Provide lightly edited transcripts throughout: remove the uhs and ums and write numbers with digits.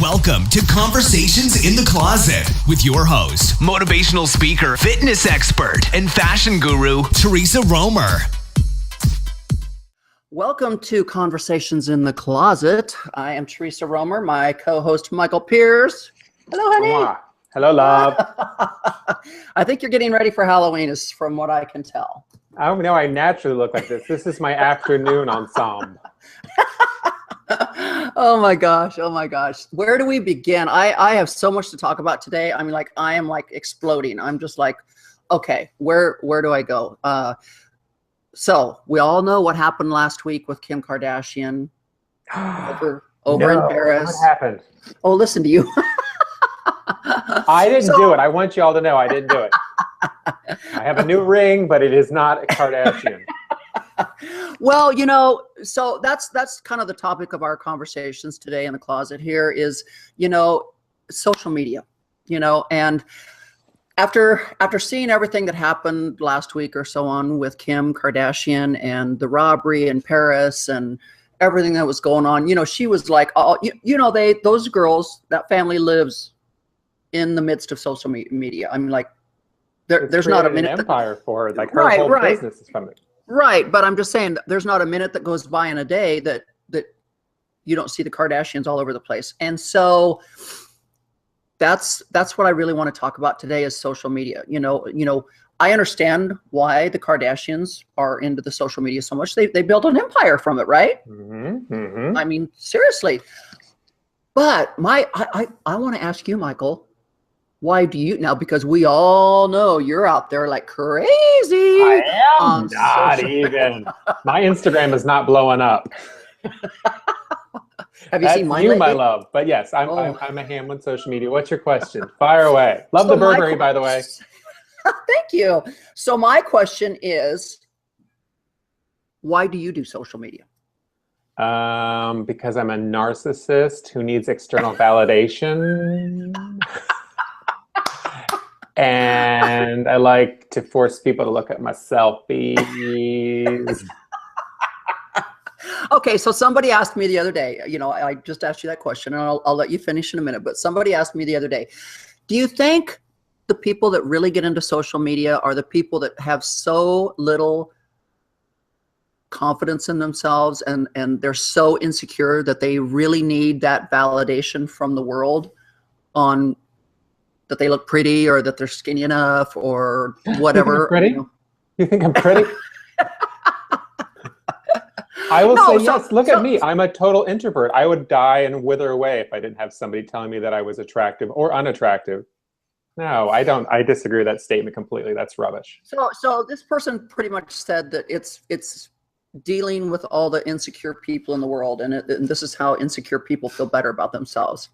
Welcome to Conversations in the Closet with your host, motivational speaker, fitness expert, and fashion guru, Teresa Romer. Welcome to Conversations in the Closet. I am Teresa Romer, my co-host Michael Pierce. Hello, honey. Hello, love. I think you're getting ready for Halloween, is from what I can tell. Oh no, I naturally look like this. This is my afternoon ensemble. Oh my gosh. Where do we begin? I have so much to talk about today. I mean, I am exploding. I'm just like, okay, where do I go? So we all know what happened last week with Kim Kardashian over in Paris. What happened? Oh, listen to you. I didn't do it. I want you all to know I didn't do it. I have a new ring, but it is not a Kardashian. Well, so that's kind of the topic of our conversations today in the closet here is, social media, and after seeing everything that happened last week or so on with Kim Kardashian and the robbery in Paris and everything that was going on, she was like, oh, those girls, that family lives in the midst of social media. I mean, there's not a minute. An empire for her. Her whole business is from it. Right, but I'm just saying there's not a minute that goes by in a day that you don't see the Kardashians all over the place. And so that's what I really want to talk about today is social media. I understand why the Kardashians are into the social media so much. They built an empire from it, right? Mm-hmm, mm-hmm. I mean, seriously. But I want to ask you, Michael, why do you now? Because we all know you're out there like crazy. I am not even. My Instagram is not blowing up. Have you seen mine lately? My love. But yes, I'm a ham on social media. What's your question? Fire away. Love the Burberry, by the way. Thank you. So my question is, why do you do social media? Because I'm a narcissist who needs external validation. And I like to force people to look at my selfies. Okay, so somebody asked me the other day, I just asked you that question, and I'll let you finish in a minute, but somebody asked me the other day, do you think the people that really get into social media are the people that have so little confidence in themselves and they're so insecure that they really need that validation from the world on that they look pretty or that they're skinny enough or whatever? Pretty? You think I'm pretty? I will say yes. Look at me. I'm a total introvert. I would die and wither away if I didn't have somebody telling me that I was attractive or unattractive. No, I don't. I disagree with that statement completely. That's rubbish. So this person pretty much said that it's dealing with all the insecure people in the world, and this is how insecure people feel better about themselves.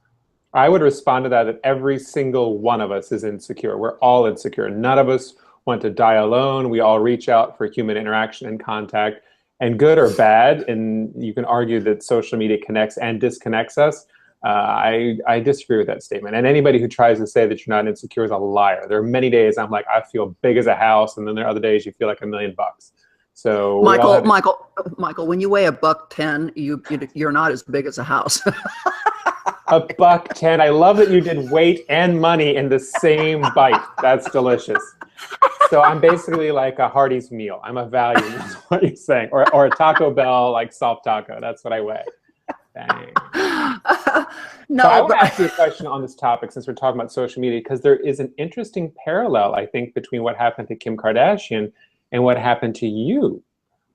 I would respond to that every single one of us is insecure. We're all insecure. None of us want to die alone. We all reach out for human interaction and contact, and good or bad, and you can argue that social media connects and disconnects us. I disagree with that statement. And anybody who tries to say that you're not insecure is a liar. There are many days I'm like, I feel big as a house, and then there are other days you feel like $1 million. So Michael, when you weigh $110, you're not as big as a house. $110. I love that you did weight and money in the same bite. That's delicious. So I'm basically like a Hardee's meal. I'm a value, is what you're saying. Or a Taco Bell, like soft taco. That's what I weigh. Dang. No, I want to ask you a question on this topic since we're talking about social media, because there is an interesting parallel, I think, between what happened to Kim Kardashian and what happened to you.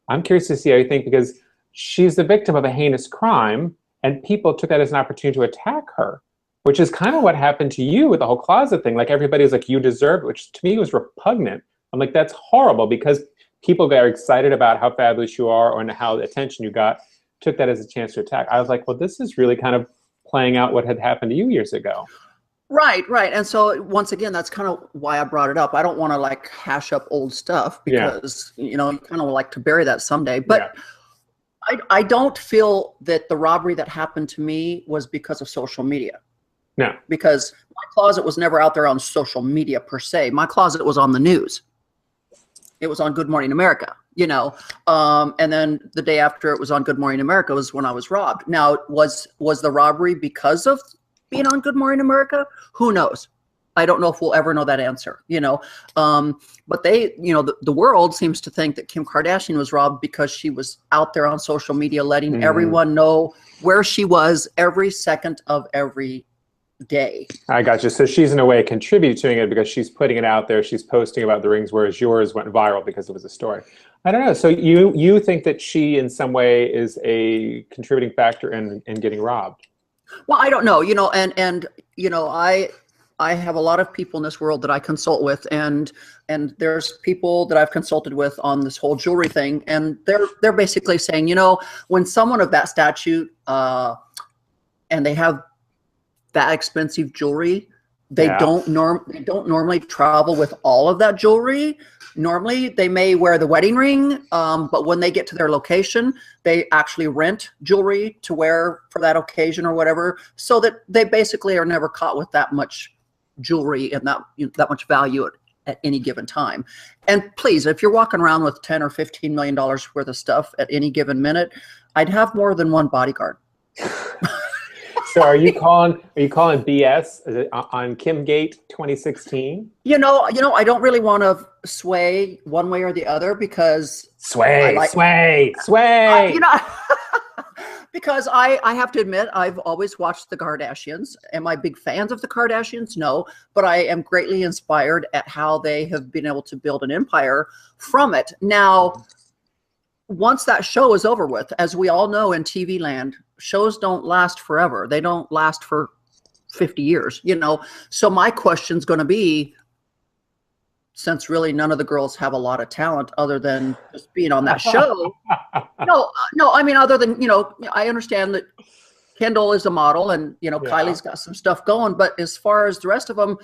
I'm curious to see how you think, because she's the victim of a heinous crime, and people took that as an opportunity to attack her, which is kind of what happened to you with the whole closet thing. Like everybody was like, you deserve it, which to me was repugnant. I'm like, that's horrible, because people got excited about how fabulous you are and how attention you got, took that as a chance to attack. I was like, well, this is really kind of playing out what had happened to you years ago. Right. And so once again, that's kind of why I brought it up. I don't want to hash up old stuff because, you kind of like to bury that someday. But I don't feel that the robbery that happened to me was because of social media. No. Because my closet was never out there on social media per se. My closet was on the news. It was on Good Morning America, and then the day after it was on Good Morning America was when I was robbed. Now, was the robbery because of being on Good Morning America? Who knows? I don't know if we'll ever know that answer, but they, the world seems to think that Kim Kardashian was robbed because she was out there on social media letting everyone know where she was every second of every day. I got you. So she's in a way contributing it because she's putting it out there. She's posting about the rings, whereas yours went viral because it was a story. I don't know. So you think that she in some way is a contributing factor in getting robbed? Well, I don't know, and I have a lot of people in this world that I consult with, and there's people that I've consulted with on this whole jewelry thing, and they're basically saying, when someone of that statute and they have that expensive jewelry, they don't normally travel with all of that jewelry. Normally, they may wear the wedding ring, but when they get to their location, they actually rent jewelry to wear for that occasion or whatever, so that they basically are never caught with that much jewelry and that much value at any given time. And please, if you're walking around with $10 or $15 million worth of stuff at any given minute, I'd have more than one bodyguard. So are you calling BS on Kimgate 2016? I don't really want to sway one way or the other because sway. Because I have to admit, I've always watched the Kardashians. Am I big fans of the Kardashians? No, but I am greatly inspired at how they have been able to build an empire from it. Now, once that show is over with, as we all know in TV land, shows don't last forever. They don't last for 50 years, So my question's going to be, since really none of the girls have a lot of talent other than just being on that show. No, I mean, other than, I understand that Kendall is a model and, Kylie's got some stuff going, but as far as the rest of them,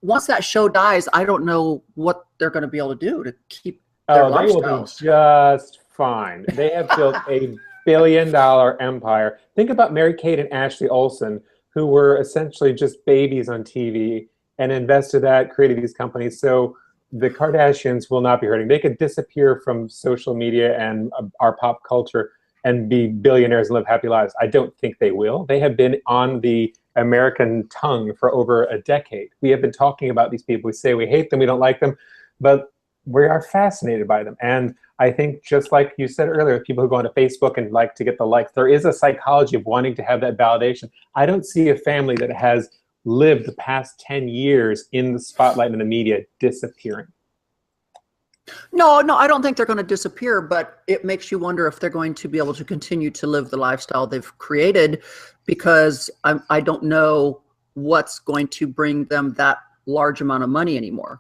once that show dies, I don't know what they're going to be able to do to keep their lifestyles. They will be just fine. They have built a billion-dollar empire. Think about Mary-Kate and Ashley Olsen, who were essentially just babies on TV and invested that, created these companies. So the Kardashians will not be hurting. They could disappear from social media and our pop culture and be billionaires and live happy lives. I don't think they will. They have been on the American tongue for over a decade. We have been talking about these people. We say we hate them, we don't like them, but we are fascinated by them. And I think just like you said earlier, people who go onto Facebook and like to get the likes, there is a psychology of wanting to have that validation. I don't see a family that has lived the past 10 years in the spotlight and the media disappearing. No, I don't think they're going to disappear, but it makes you wonder if they're going to be able to continue to live the lifestyle they've created, because I don't know what's going to bring them that large amount of money anymore.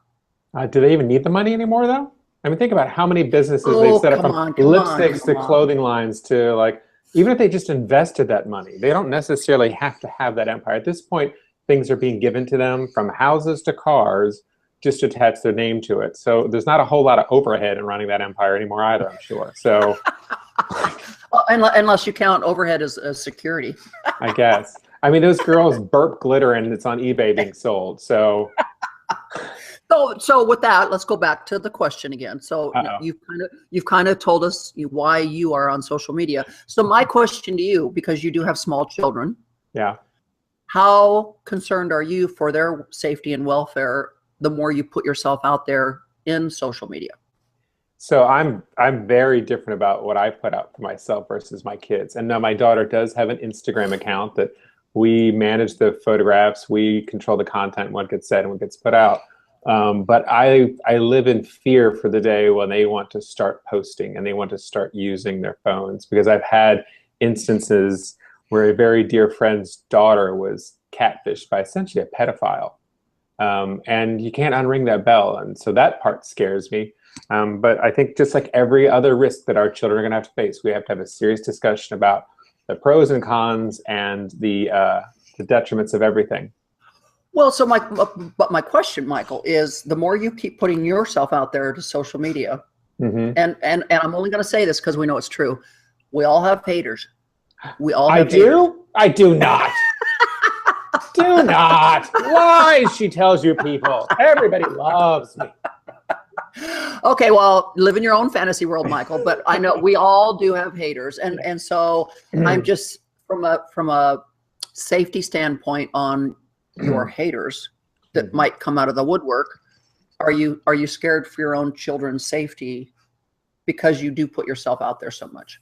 Do they even need the money anymore, though? I mean, think about how many businesses they've set up, from lipsticks to clothing lines to even if they just invested that money, they don't necessarily have to have that empire. At this point, things are being given to them, from houses to cars, just to attach their name to it. So there's not a whole lot of overhead in running that empire anymore either, I'm sure. So, well, unless you count overhead as security. I guess. I mean, those girls burp glitter and it's on eBay being sold. So. So with that, let's go back to the question again. So you've kind of told us why you are on social media. So my question to you, because you do have small children. Yeah. How concerned are you for their safety and welfare the more you put yourself out there in social media? So I'm very different about what I put out for myself versus my kids. And now my daughter does have an Instagram account that we manage the photographs, we control the content, what gets said and what gets put out. But I live in fear for the day when they want to start posting and they want to start using their phones, because I've had instances where a very dear friend's daughter was catfished by essentially a pedophile. And you can't unring that bell. And so that part scares me. But I think just like every other risk that our children are going to have to face, we have to have a serious discussion about the pros and cons and the detriments of everything. Well, so my question, Michael, is the more you keep putting yourself out there to social media, and I'm only going to say this because we know it's true, we all have haters. We all have haters. I do not. Do not. Lies, she tells you people. Everybody loves me. Okay, well, live in your own fantasy world, Michael, but I know we all do have haters. And so I'm just from a safety standpoint on your haters that might come out of the woodwork, are you scared for your own children's safety because you do put yourself out there so much?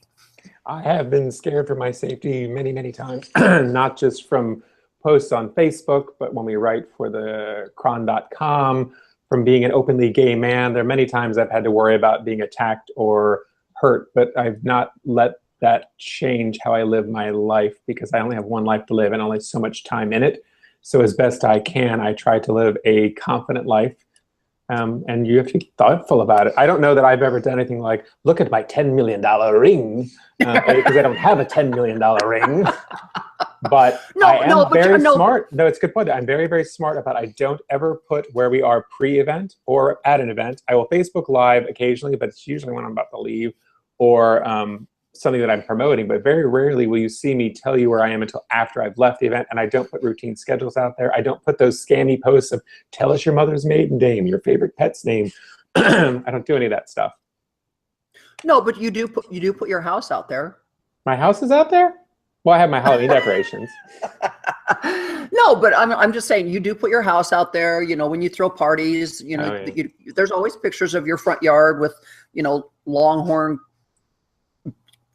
I have been scared for my safety many, many times, not just from posts on Facebook, but when we write for the Cron.com, from being an openly gay man. There are many times I've had to worry about being attacked or hurt, but I've not let that change how I live my life, because I only have one life to live and only so much time in it. So as best I can, I try to live a confident life. And you have to be thoughtful about it. I don't know that I've ever done anything like, look at my $10 million ring, because I don't have a $10 million ring. But I am very smart. No, it's a good point. I'm very, very smart about I don't ever put where we are pre-event or at an event. I will Facebook Live occasionally, but it's usually when I'm about to leave or something that I'm promoting. But very rarely will you see me tell you where I am until after I've left the event. And I don't put routine schedules out there. I don't put those scammy posts of tell us your mother's maiden name, your favorite pet's name. I don't do any of that stuff. No, but you do put your house out there. My house is out there? Well, I have my Halloween decorations. No, but I'm just saying you do put your house out there. You know, when you throw parties, you know, there's always pictures of your front yard with, you know, longhorn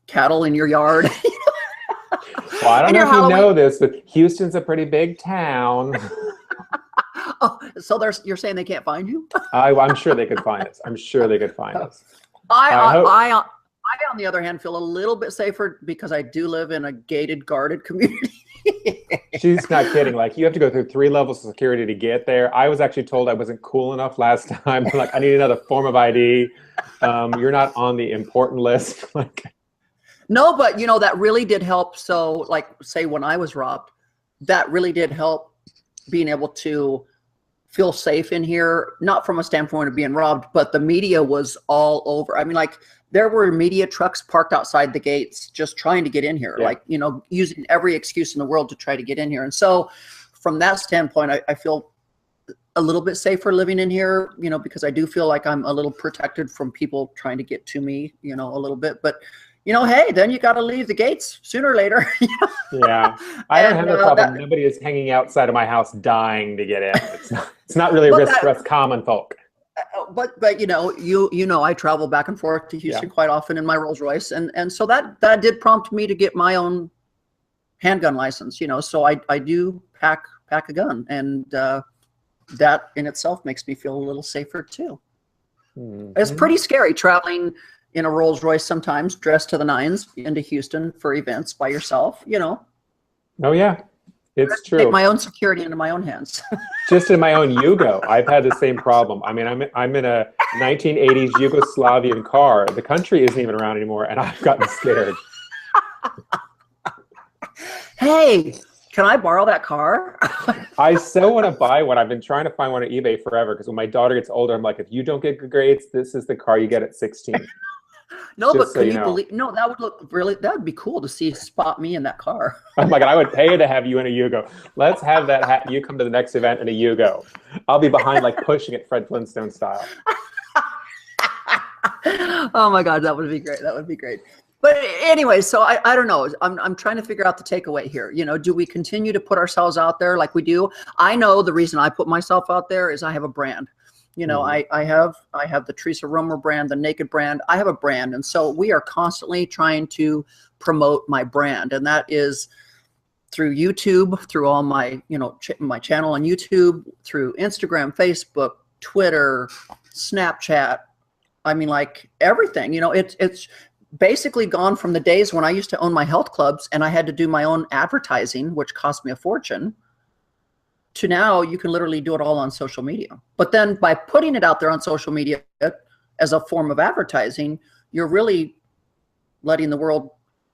cattle in your yard. Well, I don't know if you know this, but Houston's a pretty big town. Oh, so you're saying they can't find you? I'm sure they could find us. I'm sure they could find us. I, on the other hand, feel a little bit safer because I do live in a gated, guarded community. She's not kidding. Like, you have to go through 3 levels of security to get there. I was actually told I wasn't cool enough last time. Like, I need another form of ID. You're not on the important list. Like, no, but you know, that really did help. So like, say when I was robbed, that really did help being able to feel safe in here, not from a standpoint of being robbed, but the media was all over. I mean, like, there were media trucks parked outside the gates just trying to get in here, like, you know, using every excuse in the world to try to get in here. And so from that standpoint, I feel a little bit safer living in here, you know, because I do feel like I'm a little protected from people trying to get to me, you know, a little bit. But, you know, hey, then you got to leave the gates sooner or later. You know? Yeah, I don't have a problem. Nobody is hanging outside of my house dying to get in. It's not really a risk for us common folk. But you know, I travel back and forth to Houston quite often in my Rolls Royce, and so that did prompt me to get my own handgun license. You know, so I do pack a gun, and that in itself makes me feel a little safer too. Mm-hmm. It's pretty scary traveling in a Rolls Royce sometimes, dressed to the nines, into Houston for events by yourself. You know. Oh yeah. It's true. Take my own security into my own hands. Just in my own Yugo, I've had the same problem. I mean, I'm in a 1980s Yugoslavian car. The country isn't even around anymore, and I've gotten scared. Hey, can I borrow that car? I so want to buy one. I've been trying to find one on eBay forever, because when my daughter gets older, I'm like, if you don't get good grades, this is the car you get at 16. No, just but can you believe? No, that would look really. That would be cool to spot me in that car. Oh my God, I would pay to have you in a Yugo. Let's have that hat. You come to the next event in a Yugo. I'll be behind, like, pushing it Fred Flintstone style. Oh my God, that would be great. That would be great. But anyway, so I don't know. I'm trying to figure out the takeaway here. You know, do we continue to put ourselves out there like we do? I know the reason I put myself out there is I have a brand. You know, I have the Teresa Romer brand, the Naked brand. I have a brand. And so we are constantly trying to promote my brand. And that is through YouTube, through all my, you know, my channel on YouTube, through Instagram, Facebook, Twitter, Snapchat. I mean, like, everything, you know, it's basically gone from the days when I used to own my health clubs and I had to do my own advertising, which cost me a fortune, to now you can literally do it all on social media. But then by putting it out there on social media as a form of advertising, you're really letting the world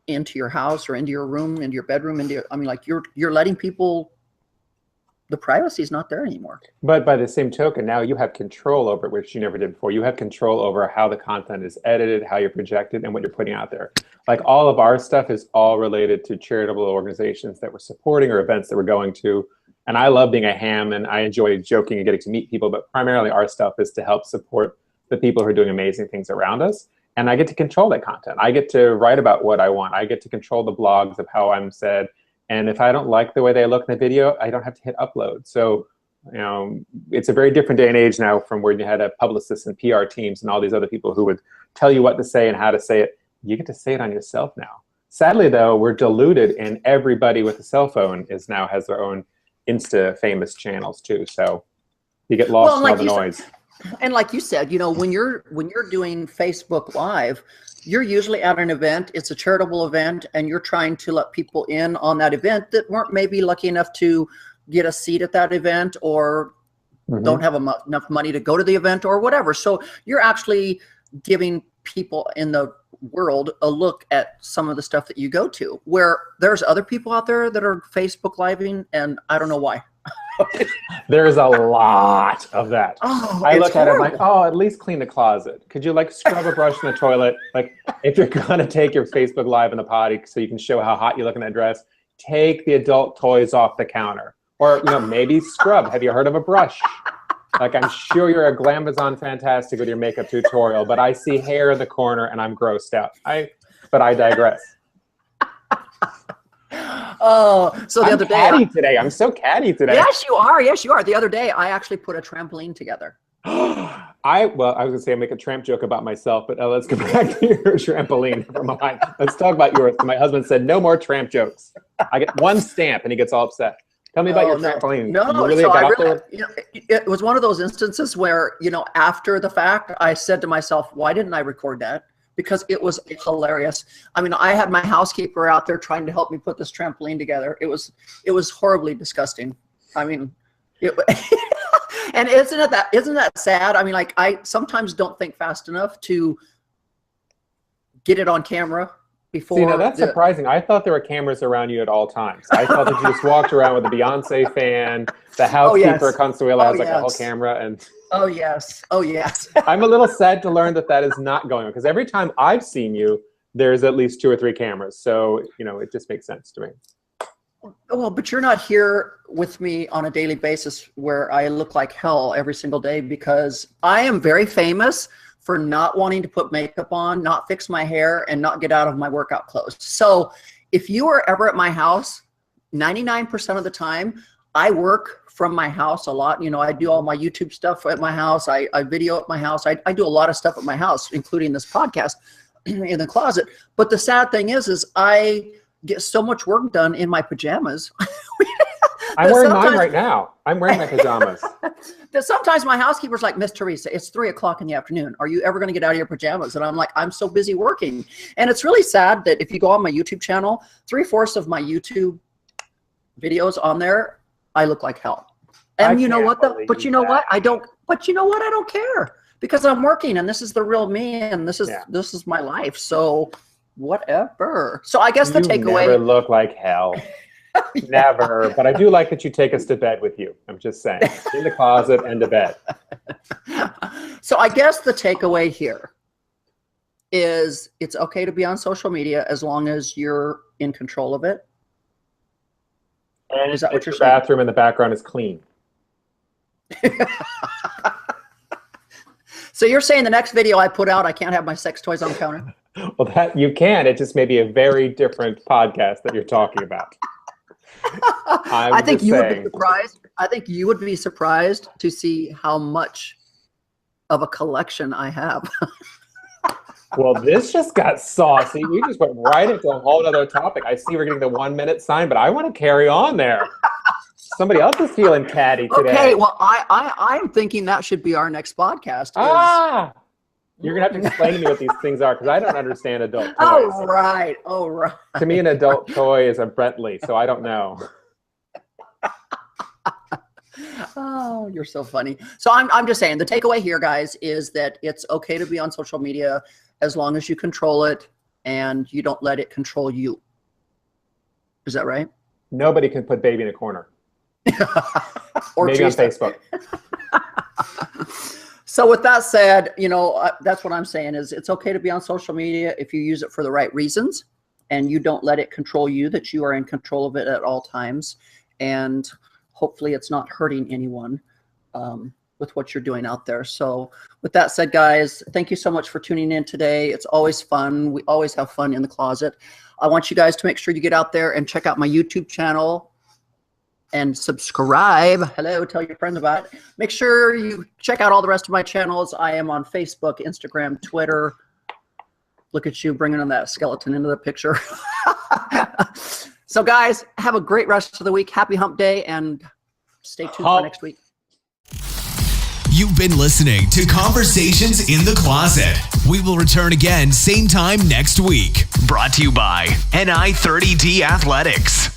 into your house or into your room, into your bedroom, I mean, like, you're letting people, the privacy is not there anymore. But by the same token, now you have control over it, which you never did before. You have control over how the content is edited, how you're projected, and what you're putting out there. Like, all of our stuff is all related to charitable organizations that we're supporting or events that we're going to. And I love being a ham, and I enjoy joking and getting to meet people, but primarily our stuff is to help support the people who are doing amazing things around us. And I get to control that content. I get to write about what I want. I get to control the blogs of how I'm said. And if I don't like the way they look in the video, I don't have to hit upload. So, it's a very different day and age now from where you had a publicist and PR teams and all these other people who would tell you what to say and how to say it. You get to say it on yourself now. Sadly, though, we're diluted, and everybody with a cell phone now has their own Insta famous channels too. So you get lost in all the noise. And like you said, when you're doing Facebook Live, you're usually at an event. It's a charitable event, and you're trying to let people in on that event that weren't maybe lucky enough to get a seat at that event, or don't have enough money to go to the event, or whatever. So you're actually giving people in the world a look at some of the stuff that you go to, where there's other people out there that are Facebook Living, and I don't know why. There's a lot of that. I look at it like, at least clean the closet. Could you scrub a brush in the toilet? If you're gonna take your Facebook Live in the potty so you can show how hot you look in that dress, take the adult toys off the counter. Or maybe scrub. Have you heard of a brush? I'm sure you're a Glamazon fantastic with your makeup tutorial, but I see hair in the corner and I'm grossed out. But I digress. So the other day, today. I'm so catty today. Yes, you are. Yes, you are. The other day, I actually put a trampoline together. I was gonna say I make a tramp joke about myself, but let's go back to your trampoline. Never mind. Let's talk about yours. My husband said no more tramp jokes. I get one stamp and he gets all upset. Tell me about your trampoline. It was one of those instances where, after the fact, I said to myself, why didn't I record that? Because it was hilarious. I mean, I had my housekeeper out there trying to help me put this trampoline together. It was horribly disgusting. I mean, and isn't that sad? I mean, I sometimes don't think fast enough to get it on camera before. See, now that's surprising. I thought there were cameras around you at all times. I thought that you just walked around with a Beyonce fan, the housekeeper Consuela has a whole camera, and oh yes. I'm a little sad to learn that is not going on, because every time I've seen you, there's at least 2 or 3 cameras. So it just makes sense to me. Well, but you're not here with me on a daily basis where I look like hell every single day, because I am very famous for not wanting to put makeup on, not fix my hair, and not get out of my workout clothes. So if you are ever at my house, 99% of the time, I work from my house a lot. I do all my YouTube stuff at my house. I video at my house. I do a lot of stuff at my house, including this podcast in the closet. But the sad thing is I get so much work done in my pajamas. I'm wearing mine right now. I'm wearing my pajamas. Sometimes my housekeeper's like, Miss Teresa, it's 3:00 in the afternoon. Are you ever going to get out of your pajamas? And I'm like, I'm so busy working. And it's really sad that if you go on my YouTube channel, 3/4 of my YouTube videos on there, I look like hell. And you know what? But you know what? I don't care, because I'm working, and this is the real me, and this is my life. So whatever. So I guess the takeaway. You never look like hell. Never. But I do like that you take us to bed with you. I'm just saying. In the closet and to bed. So I guess the takeaway here is it's okay to be on social media as long as you're in control of it. And is that what you're saying? The bathroom in the background is clean. So you're saying the next video I put out, I can't have my sex toys on the counter? Well, that you can. It just may be a very different podcast that you're talking about. I think you would be surprised. I think you would be surprised to see how much of a collection I have. Well, this just got saucy. We just went right into a whole other topic. I see we're getting the 1-minute sign, but I want to carry on there. Somebody else is feeling catty today. Okay, well, I'm thinking that should be our next podcast. You're going to have to explain to me what these things are, because I don't understand adult toys. Oh, right. To me, an adult toy is a Bentley, so I don't know. Oh, you're so funny. So I'm just saying, the takeaway here, guys, is that it's okay to be on social media as long as you control it and you don't let it control you. Is that right? Nobody can put baby in a corner. Or maybe on Facebook. So with that said, that's what I'm saying is it's okay to be on social media if you use it for the right reasons and you don't let it control you, that you are in control of it at all times. And hopefully it's not hurting anyone with what you're doing out there. So with that said, guys, thank you so much for tuning in today. It's always fun. We always have fun in the closet. I want you guys to make sure you get out there and check out my YouTube channel and subscribe. Hello, tell your friends about it. Make sure you check out all the rest of my channels. I am on Facebook, Instagram, Twitter. Look at you bringing in that skeleton into the picture. So guys, have a great rest of the week. Happy hump day, and stay tuned for next week. You've been listening to Conversations in the Closet. We will return again same time next week. Brought to you by NI30D Athletics.